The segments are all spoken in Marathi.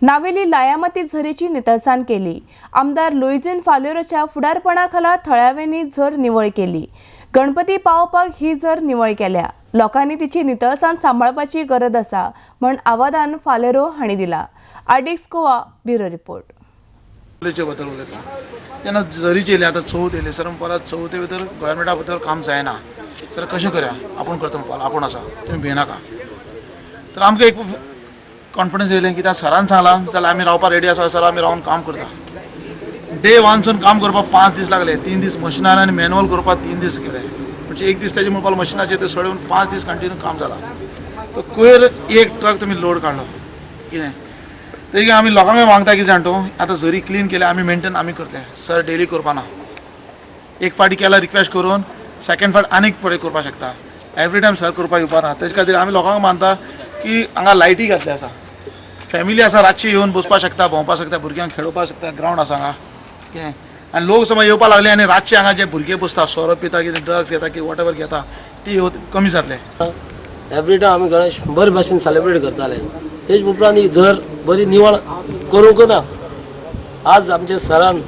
नावेली लायामती झरीची नितळसाण केली। आमदार लुईजीन फालेरोच्या फुडारपणाखाला थळाव्यांनी झर निवळ केली। गणपती पावोवपाक ही झर निवळ केल्या। लोकांनी तिची नितळसाण सांबाळपाची गरज आसा म्हण आवादान फालेरो हांणी दिला। आर्डिक्स गोवा ब्युरो रिपोर्ट। जेन्ना झरीचे येयले आतां चवथ येयले सर परत चवथे भितर गव्हर्मेंटा भितर काम जायना सर कशें करया आपूण करता म्हणपाक आपूण आसा तुमी भिनाका तर आमकां एक कॉन्फिडन्स येयलें कित्याक सरान सांगलां जाल्यार आमी रावपाक रेडी आसा सर आमी रावन काम करता। डे वनसून काम करपाक 5 दीस लागले 3 दीस मशिनार आनी मॅन्युअल करपाक 3 दीस केले म्हणजे एक दीस तेजे म्हणपाक मशिनाचेर ते सडून 5 दीस कंटिन्यू काम जालां। तो कोयर एक ट्रक तुमी लोड काडलो कितें तरी आमी लोकांक मागता कितें जाण तूं आतां झरी क्लीन केल्या आमी मेंटेन आमी करतले सर डेली करपाना एक फाटी केला रिक्वेस्ट करून सेकंड फाट आनीक फुडें करपाक शकता एवरी टायम सर करपाक येवपाक ना तेजे खातीर आमी लोकांक मानता की हांगा लायटी घातली आसा फॅमिली आसा रातची येवन बसपाक शकता भोंवपाक शकता भुरग्यांक खेळोवपाक शकता ग्रावंड आसा हांगा कितें आनी लोक समज येवपाक लागले आनी रातचे हांगा जे भुरगे बसता सोरो पिता कितें ड्रग्स घेता की वॉट एवर घेता ती कमी जातले। एवरी टायम आमी गणेश बरे भाशेन सेलिब्रेट करताले तेज उपरांत ही झर बरी निवळ करूंक ना आज आमच्या सरान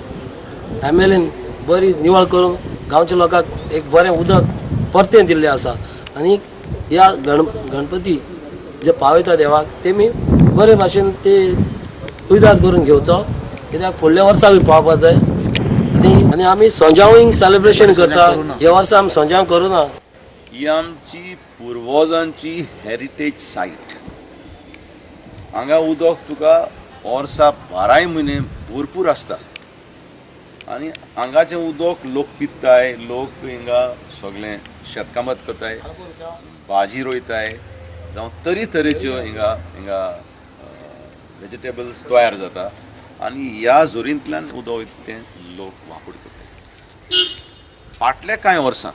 एमएलएन बरी निवळ करून गांवच्या लोकांक एक बरें उदक परतें दिल्लें आसा आनी ह्या गणपती जे पावयता देवाक तेमी बरे भाशेन ते कुयदाद करून घेवचो कित्याक फुडल्या वर्साक पावपाक जाय आनी आमी संजावळींक सेलिब्रेशन करता ह्या वर्सा आमी संजाव करूना। ही आमची पुर्वजांची हेरिटेज सायट हांगा उदक तुका वर्सा 12 म्हयने भरपूर आसता आनी हांगाचें उदक लोक पिताय लोक हिंगा सगळें शेतकामत करताय भाजी रोयताय जावं तरेतरेच्यो हिंगा वेजिटेबल्स तयार जाता आनी ह्या झरींतल्यान उदक तें लोक वापर करताय। फाटल्या कांय वर्सां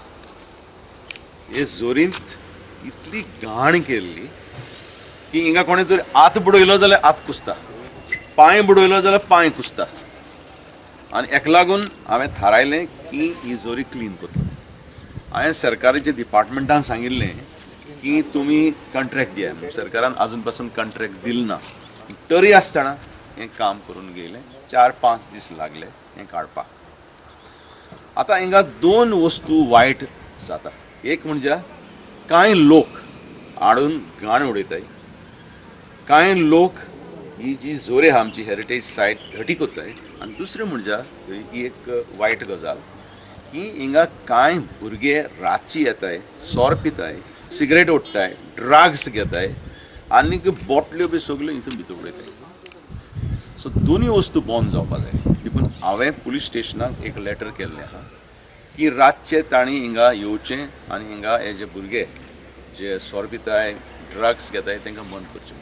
हे झरींत इतली घाण केल्ली की हिंगा कोणें तरी हात बुडयलो जाल्यार हात कुसता पांय बुडयलो जाल्यार पांय कुसता आनी हेका लागून हांवें थारायलें की ही झरी क्लीन करता। हांवें सरकाराच्या डिपार्टमेंटान सांगिल्लें की तुमी कॉन्ट्रॅक्ट दिया सरकारान आजून पासून कॉन्ट्रॅक्ट दिलें ना तरी आसतना हें काम करून गेलें 4-5 दीस लागले हें काडपाक। आतां हिंगा 2 वस्तू वायट जाता एक म्हणजे कांय लोक हाडून घाण उडयताय कांय लोक ही जी झोरे आहा आमची हेरिटेज सायट धटी कोत्ताय आनी दुसरें म्हणजे ही एक वायट गजाल की हिंगा कांय भुरगे रातची येताय सोर पिताय सिगरेट ओडटाय ड्रग्स घेताय आनी बॉटल्यो बी सगल्यो हितून भितर उडयताय सो दोनी वस्तू बंद जावपाक जाय देखून हांवें पुलीस स्टेशनाक एक लेटर केल्लें आहा की रातचे तांणी हिंगा येवचें आनी हिंगा हे जे भुरगे जे सोर पिताय ड्रग्स घेताय तांकां बंद करचें।